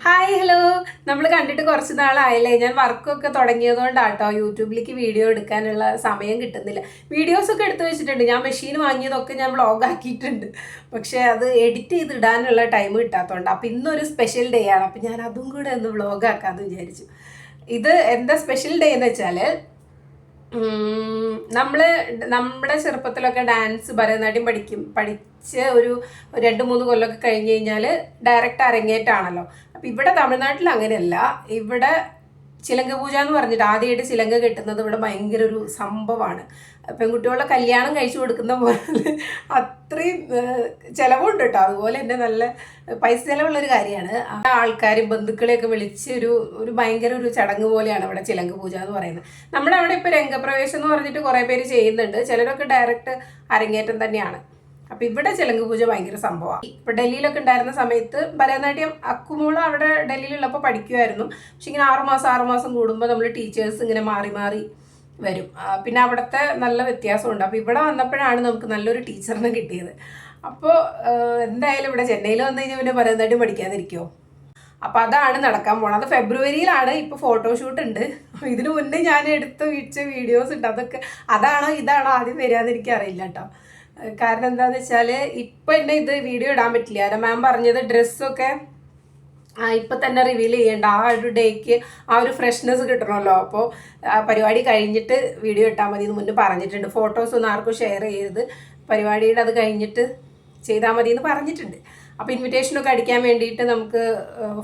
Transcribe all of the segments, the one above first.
Hi hello. നമ്മൾ കണ്ടിട്ട് കുറച്ച് നാളായില്ലേ. ഞാൻ വർക്കൊക്കെ തുടങ്ങിയതുകൊണ്ടാട്ടോ യൂട്യൂബിലേക്ക് വീഡിയോ എടുക്കാനുള്ള സമയം കിട്ടുന്നില്ല. വീഡിയോസൊക്കെ എടുത്തു വെച്ചിട്ടുണ്ട്. ഞാൻ മെഷീൻ വാങ്ങിയതൊക്കെ ഞാൻ വ്ളോഗ് ആക്കിയിട്ടുണ്ട്. പക്ഷേ അത് എഡിറ്റ് ചെയ്തിടാനുള്ള ടൈം കിട്ടാത്തതുകൊണ്ട്. അപ്പോൾ ഇന്നൊരു സ്പെഷ്യൽ ഡേ ആണ്. അപ്പോൾ ഞാൻ അതും കൂടെ ഒന്ന് വ്ളോഗ് ആക്കാമെന്ന് വിചാരിച്ചു. ഇത് എന്താ സ്പെഷ്യൽ ഡേ എന്ന് വെച്ചാൽ നമ്മുടെ ചെറുപ്പത്തിലൊക്കെ ഡാൻസ് ഭരതനാട്യം പഠിച്ച് ഒരു 2-3 കൊല്ലമൊക്കെ കഴിഞ്ഞ് കഴിഞ്ഞാൽ ഡയറക്റ്റ് അരങ്ങേറ്റാണല്ലോ. അപ്പം ഇവിടെ തമിഴ്നാട്ടിൽ അങ്ങനെയല്ല. ഇവിടെ ചിലങ്ക പൂജ എന്ന് പറഞ്ഞിട്ട് ആദ്യമായിട്ട് ചിലങ്ക കെട്ടുന്നത് ഇവിടെ ഭയങ്കര ഒരു സംഭവമാണ്. പെൺകുട്ടികളുടെ കല്യാണം കഴിച്ചു കൊടുക്കുന്ന പോലെ അത്രയും ചിലവുണ്ട് കേട്ടോ. അതുപോലെ തന്നെ നല്ല പൈസ ചിലവുള്ളൊരു കാര്യമാണ്. ആൾക്കാരും ബന്ധുക്കളെയൊക്കെ വിളിച്ച് ഒരു ഭയങ്കര ഒരു ചടങ്ങ് പോലെയാണ് ഇവിടെ ചിലങ്ക പൂജ എന്ന് പറയുന്നത്. നമ്മുടെ അവിടെ ഇപ്പോൾ രംഗപ്രവേശം എന്ന് പറഞ്ഞിട്ട് കുറേ പേര് ചെയ്യുന്നുണ്ട്. ചിലരൊക്കെ ഡയറക്റ്റ് അരങ്ങേറ്റം തന്നെയാണ്. അപ്പം ഇവിടെ ചിലങ്ക പൂജ ഭയങ്കര സംഭവമാണ്. ഇപ്പം ഡൽഹിയിലൊക്കെ ഉണ്ടായിരുന്ന സമയത്ത് ഭരതനാട്യം അക്കുമോള് അവിടെ ഡൽഹിയിലുള്ളപ്പോൾ പഠിക്കുമായിരുന്നു. പക്ഷെ ഇങ്ങനെ 6 മാസം കൂടുമ്പോൾ നമ്മൾ ടീച്ചേഴ്സ് ഇങ്ങനെ മാറി മാറി വരും. പിന്നെ അവിടുത്തെ നല്ല വ്യത്യാസമുണ്ട്. അപ്പോൾ ഇവിടെ വന്നപ്പോഴാണ് നമുക്ക് നല്ലൊരു ടീച്ചറിനെ കിട്ടിയത്. അപ്പോൾ എന്തായാലും ഇവിടെ ചെന്നൈയിൽ വന്നു കഴിഞ്ഞാൽ പിന്നെ ഭരതനാട്യം പഠിക്കാതിരിക്കുമോ? അപ്പോൾ അതാണ് നടക്കാൻ പോണത്. അത് ഫെബ്രുവരിയിലാണ്. ഇപ്പോൾ ഫോട്ടോഷൂട്ട് ഉണ്ട്. ഇതിനു മുന്നേ ഞാൻ വെച്ച വീഡിയോസ് ഉണ്ട്. അതാണോ ഇതാണോ ആദ്യം വരികയെന്ന് എനിക്കറിയില്ല കേട്ടോ. കാരണം എന്താണെന്ന് വെച്ചാൽ ഇപ്പം എന്നെ ഇത് വീഡിയോ ഇടാൻ പറ്റില്ല. കാരണം മാം പറഞ്ഞത് ഡ്രസ്സൊക്കെ ഇപ്പം തന്നെ റിവീൽ ചെയ്യേണ്ട. ആ ഒരു ഡേക്ക് ആ ഒരു ഫ്രഷ്നെസ് കിട്ടണമല്ലോ. അപ്പോൾ പരിപാടി കഴിഞ്ഞിട്ട് വീഡിയോ ഇട്ടാൽ മതി എന്ന് മുന്നേ പറഞ്ഞിട്ടുണ്ട്. ഫോട്ടോസ് ഒന്നും ആർക്കും ഷെയർ ചെയ്ത് പരിപാടിയുടെ അത് കഴിഞ്ഞിട്ട് ചെയ്താൽ മതി എന്ന് പറഞ്ഞിട്ടുണ്ട്. അപ്പോൾ ഇൻവിറ്റേഷനൊക്കെ അടിക്കാൻ വേണ്ടിയിട്ട് നമുക്ക്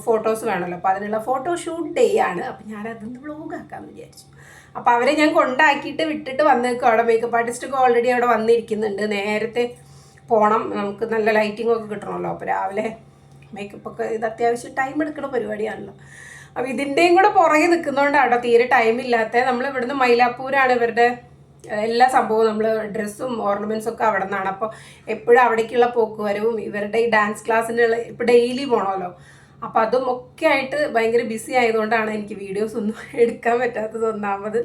ഫോട്ടോസ് വേണമല്ലോ. അപ്പോൾ അതിനുള്ള ഫോട്ടോഷൂട്ട് ഡേ ആണ്. അപ്പോൾ ഞാനതൊന്ന് വ്ളോഗ് ആക്കാമെന്ന് വിചാരിച്ചു. അപ്പോൾ അവരെ ഞാൻ കൊണ്ടാക്കിയിട്ട് വിട്ടിട്ട് വന്നേക്കും. അവിടെ മേക്കപ്പ് ആർട്ടിസ്റ്റൊക്കെ ഓൾറെഡി അവിടെ വന്നിരിക്കുന്നുണ്ട്. നേരത്തെ പോകണം, നമുക്ക് നല്ല ലൈറ്റിങ്ങൊക്കെ കിട്ടണമല്ലോ. അപ്പോൾ രാവിലെ മേക്കപ്പൊക്കെ ഇത് അത്യാവശ്യം ടൈം എടുക്കുന്ന പരിപാടിയാണല്ലോ. അപ്പോൾ ഇതിൻ്റെയും കൂടെ പുറകെ നിൽക്കുന്നതുകൊണ്ടാണ് തീരെ ടൈമില്ലാത്ത. നമ്മൾ ഇവിടുന്ന് മൈലാപ്പൂരാണ് ഇവരുടെ എല്ലാ സംഭവവും. നമ്മൾ ഡ്രസ്സും ഓർണമെൻറ്റ്സും ഒക്കെ അവിടെ നിന്നാണ്. അപ്പോൾ എപ്പോഴും അവിടേക്കുള്ള പോക്കുവരവും ഇവരുടെ ഈ ഡാൻസ് ക്ലാസ്സിനുള്ള ഇപ്പോൾ ഡെയിലി പോകണമല്ലോ. അപ്പോൾ അതും ഒക്കെ ആയിട്ട് ഭയങ്കര ബിസി ആയതുകൊണ്ടാണ് എനിക്ക് വീഡിയോസ് ഒന്നും എടുക്കാൻ പറ്റാത്തത് ഒന്നാമത്.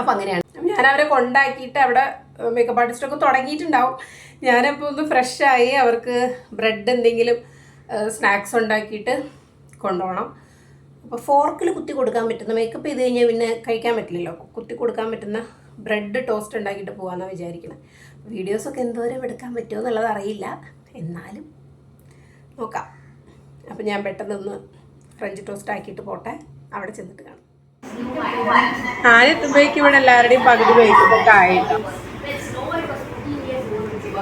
അപ്പോൾ അങ്ങനെയാണ്. ഞാൻ അവരെ കൊണ്ടാക്കിയിട്ട് അവിടെ മേക്കപ്പ് ആർട്ടിസ്റ്റൊക്കെ തുടങ്ങിയിട്ടുണ്ടാവും. ഞാനപ്പോൾ ഒന്ന് ഫ്രഷായി അവർക്ക് ബ്രെഡ് എന്തെങ്കിലും സ്നാക്സ് ഉണ്ടാക്കിയിട്ട് കൊണ്ടുപോകണം. അപ്പോൾ ഫോർക്കിൽ കുത്തി കൊടുക്കാൻ പറ്റുന്ന, മേക്കപ്പ് ചെയ്ത് കഴിഞ്ഞാൽ പിന്നെ കഴിക്കാൻ പറ്റില്ലല്ലോ. കുത്തി കൊടുക്കാൻ പറ്റുന്ന ബ്രെഡ് ടോസ്റ്റ് ഉണ്ടാക്കിയിട്ട് പോകാമെന്നാണ് വിചാരിക്കുന്നത്. വീഡിയോസൊക്കെ എന്തോരം എടുക്കാൻ പറ്റുമോ എന്നുള്ളത് അറിയില്ല, എന്നാലും നോക്കാം. അപ്പം ഞാൻ പെട്ടെന്നൊന്ന് ഫ്രഞ്ച് ടോസ്റ്റ് ആക്കിയിട്ട് പോട്ടെ. അവിടെ ചെന്നിട്ട് കാണാം. ആദ്യത്തുമ്പോഴേക്കും ഇവിടെ എല്ലാവരുടെയും പകുതി മേക്കപ്പൊക്കെ ആയിട്ടോ.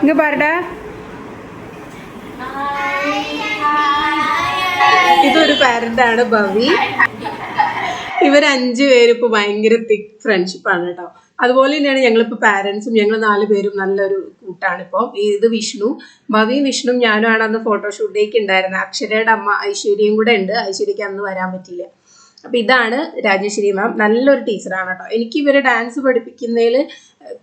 ഇങ്ങ് പറടാ. ഇതൊരു പാരൻ്റാണ് ഭവി. ഇവർ 5 പേരും ഇപ്പോൾ ഭയങ്കര തിക്ക് ഫ്രണ്ട്ഷിപ്പാണ് കേട്ടോ. അതുപോലെ തന്നെയാണ് ഞങ്ങളിപ്പോൾ പാരൻസും. ഞങ്ങൾ 4 പേരും നല്ലൊരു കൂട്ടാണ്. ഇപ്പോൾ ഇത് വിഷ്ണു, ഭവിയും വിഷ്ണുവും ഞാനുമാണ് അന്ന് ഫോട്ടോഷൂട്ടേക്ക് ഉണ്ടായിരുന്നത്. അക്ഷരയുടെ അമ്മ ഐശ്വര്യയും കൂടെ ഉണ്ട്. ഐശ്വര്യക്ക് അന്ന് വരാൻ പറ്റില്ല. അപ്പോൾ ഇതാണ് രാജേശ്വരി മാം. നല്ലൊരു ടീച്ചറാണ് കേട്ടോ. എനിക്ക് ഇവരെ ഡാൻസ് പഠിപ്പിക്കുന്നതിൽ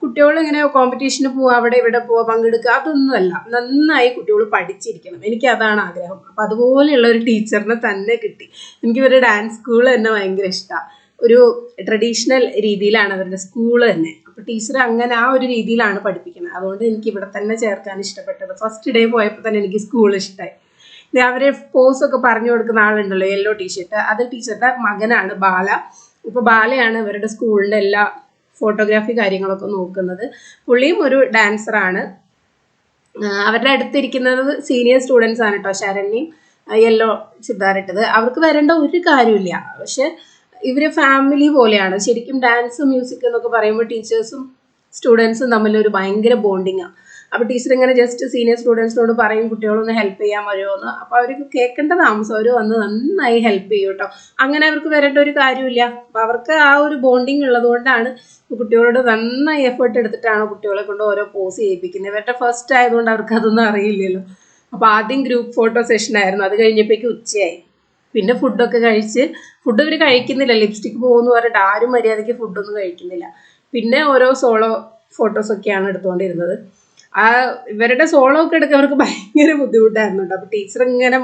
കുട്ടികളിങ്ങനെ കോമ്പറ്റീഷന് പോവുക, അവിടെ ഇവിടെ പോവുക, പങ്കെടുക്കുക, അതൊന്നുമല്ല. നന്നായി കുട്ടികൾ പഠിച്ചിരിക്കണം. എനിക്കതാണ് ആഗ്രഹം. അപ്പോൾ അതുപോലെയുള്ള ഒരു ടീച്ചറിനെ തന്നെ കിട്ടി. എനിക്കിവരുടെ ഡാൻസ് സ്കൂൾ തന്നെ ഭയങ്കര ഇഷ്ടമാണ്. ഒരു ട്രഡീഷണൽ രീതിയിലാണ് അവരുടെ സ്കൂൾ തന്നെ. അപ്പോൾ ടീച്ചർ അങ്ങനെ ആ ഒരു രീതിയിലാണ് പഠിപ്പിക്കുന്നത്. അതുകൊണ്ട് എനിക്ക് ഇവിടെ തന്നെ ചേർക്കാൻ ഇഷ്ടപ്പെട്ടത്. ഫസ്റ്റ് ഡേ പോയപ്പോൾ തന്നെ എനിക്ക് സ്കൂൾ ഇഷ്ടമായി. അവരെ പോസൊക്കെ പറഞ്ഞു കൊടുക്കുന്ന ആളുണ്ടല്ലോ, യെല്ലോ ടീഷർട്ട്, അത് ടീച്ചറുടെ മകനാണ് ബാല. ഇപ്പോൾ ബാലയാണ് ഇവരുടെ സ്കൂളിൻ്റെ എല്ലാ ഫോട്ടോഗ്രാഫി കാര്യങ്ങളൊക്കെ നോക്കുന്നത്. പുള്ളിയും ഒരു ഡാൻസറാണ്. അവരുടെ അടുത്തിരിക്കുന്നത് സീനിയർ സ്റ്റുഡൻസ് ആണ് കേട്ടോ. ശരണ്യം യെല്ലോ ചുരിദാറിട്ടത്. അവർക്ക് വരേണ്ട ഒരു കാര്യമില്ല. പക്ഷെ ഇവർ ഫാമിലി പോലെയാണ് ശരിക്കും. ഡാൻസ് മ്യൂസിക് എന്നൊക്കെ പറയുമ്പോൾ ടീച്ചേഴ്സും സ്റ്റുഡൻസും തമ്മിലൊരു ഭയങ്കര ബോണ്ടിങ്ങാണ്. അപ്പോൾ ടീച്ചർ ഇങ്ങനെ ജസ്റ്റ് സീനിയർ സ്റ്റുഡൻസിനോട് പറയും കുട്ടികളൊന്ന് ഹെൽപ്പ് ചെയ്യാൻ വരുമോ എന്ന്. അപ്പോൾ അവർക്ക് കേൾക്കേണ്ട താമസം അവർ വന്ന് നന്നായി ഹെൽപ്പ് ചെയ്യും കേട്ടോ. അങ്ങനെ അവർക്ക് വരേണ്ട ഒരു കാര്യമില്ല. അപ്പോൾ അവർക്ക് ആ ഒരു ബോണ്ടിങ് ഉള്ളതുകൊണ്ടാണ് കുട്ടികളോട് നന്നായി എഫേർട്ട് എടുത്തിട്ടാണ് കുട്ടികളെ കൊണ്ട് ഓരോ പോസ് ചെയ്യിപ്പിക്കുന്നത്. ഇവരുടെ ഫസ്റ്റ് ആയതുകൊണ്ട് അവർക്ക് അതൊന്നും അറിയില്ലല്ലോ. അപ്പോൾ ആദ്യം ഗ്രൂപ്പ് ഫോട്ടോ സെഷൻ ആയിരുന്നു. അത് കഴിഞ്ഞപ്പോഴേക്കും ഉച്ചയായി. പിന്നെ ഫുഡൊക്കെ കഴിച്ച്, ഫുഡ് ഇവർ കഴിക്കുന്നില്ല, ലിപ്സ്റ്റിക്ക് പോകുമെന്ന് പറഞ്ഞിട്ട് ആരും മര്യാദയ്ക്ക് ഫുഡൊന്നും കഴിക്കുന്നില്ല. പിന്നെ ഓരോ സോളോ ഫോട്ടോസൊക്കെയാണ് എടുത്തുകൊണ്ടിരുന്നത്. ഇവരുടെ സോളോ ഒക്കെ എടുക്കാൻ അവർക്ക് ഭയങ്കര ബുദ്ധിമുട്ടായിരുന്നു കേട്ടോ. അപ്പോൾ ടീച്ചർ ഇങ്ങനെ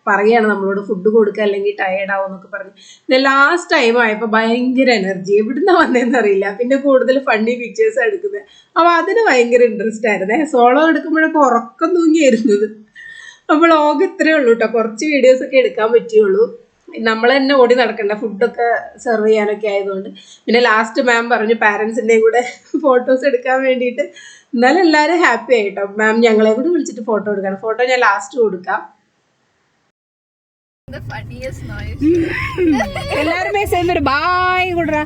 പറയുകയാണ് നമ്മളോട് ഫുഡ് കൊടുക്കുക അല്ലെങ്കിൽ ടയേർഡ് ആവും എന്നൊക്കെ പറഞ്ഞ്. പിന്നെ ലാസ്റ്റ് ടൈം ആയപ്പോൾ ഭയങ്കര എനർജി, എവിടുന്ന വന്നതെന്ന് അറിയില്ല. പിന്നെ കൂടുതൽ ഫണ്ണി പിക്ചേഴ്സ് എടുക്കുന്നത്. അപ്പോൾ അതിന് ഭയങ്കര ഇൻട്രസ്റ്റ് ആയിരുന്നേ. സോളോ എടുക്കുമ്പോഴൊക്കെ ഉറക്കം തൂങ്ങിയായിരുന്നത്. അപ്പോൾ വ്ളോഗ് ഇത്രയേ ഉള്ളൂ കേട്ടോ. കുറച്ച് വീഡിയോസ് ഒക്കെ എടുക്കാൻ പറ്റുള്ളൂ. നമ്മൾ തന്നെ ഓടി നടക്കണ്ട, ഫുഡൊക്കെ സെർവ് ചെയ്യാനൊക്കെ ആയതുകൊണ്ട്. പിന്നെ ലാസ്റ്റ് മാം പറഞ്ഞു പാരൻസിൻ്റെയും കൂടെ ഫോട്ടോസ് എടുക്കാൻ വേണ്ടിയിട്ട്. എന്നാലും എല്ലാവരും ഹാപ്പി ആയിട്ടോ. മാം ഞങ്ങളെ കൂടി വിളിച്ചിട്ട് ഫോട്ടോ എടുക്കണം. ഫോട്ടോ ഞാൻ ലാസ്റ്റ് കൊടുക്കാം. എല്ലാവരും മെസ്സേജ് ഒരു ബായ് കൂടറാ.